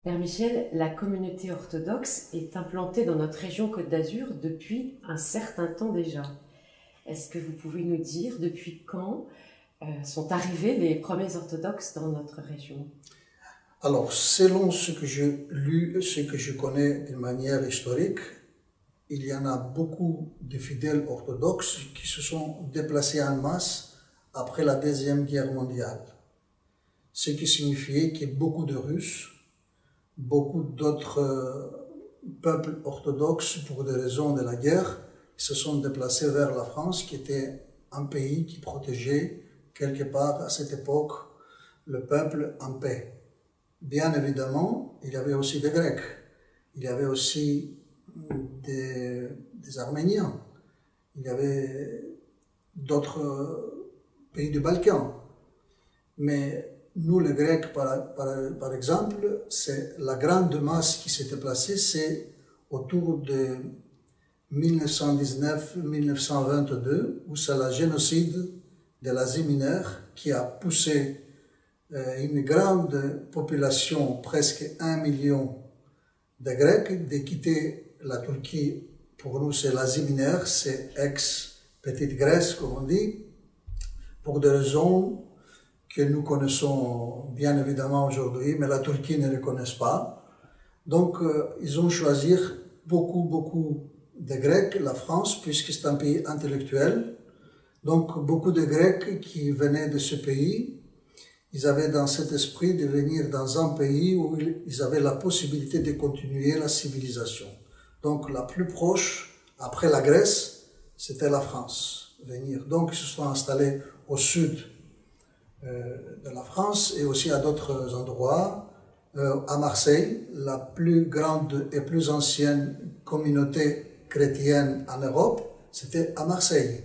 Père Michel, la communauté orthodoxe est implantée dans notre région Côte d'Azur depuis un certain temps déjà. Est-ce que vous pouvez nous dire depuis quand sont arrivés les premiers orthodoxes dans notre région? Alors, selon ce que j'ai lu, ce que je connais de manière historique, il y en a beaucoup de fidèles orthodoxes qui se sont déplacés en masse après la Deuxième Guerre mondiale. Ce qui signifiait que beaucoup de Russes, beaucoup d'autres peuples orthodoxes, pour des raisons de la guerre, se sont déplacés vers la France, qui était un pays qui protégeait quelque part à cette époque le peuple en paix. Bien évidemment, il y avait aussi des Grecs, il y avait aussi des Arméniens, il y avait d'autres pays du Balkan. Mais nous, les Grecs, par exemple, c'est la grande masse qui s'est déplacée, c'est autour de 1919-1922, où c'est le génocide de l'Asie mineure qui a poussé une grande population, presque 1 million de Grecs, de quitter la Turquie. Pour nous, c'est l'Asie mineure, c'est ex-Petite Grèce, comme on dit, pour des raisons que nous connaissons bien évidemment aujourd'hui, mais la Turquie ne les connaît pas. Donc, ils ont choisi beaucoup de Grecs, la France, puisque c'est un pays intellectuel. Donc, beaucoup de Grecs qui venaient de ce pays, ils avaient dans cet esprit de venir dans un pays où ils avaient la possibilité de continuer la civilisation. Donc, la plus proche, après la Grèce, c'était la France. Donc, ils se sont installés au sud de la France et aussi à d'autres endroits. À Marseille, la plus grande et plus ancienne communauté chrétienne en Europe, c'était à Marseille.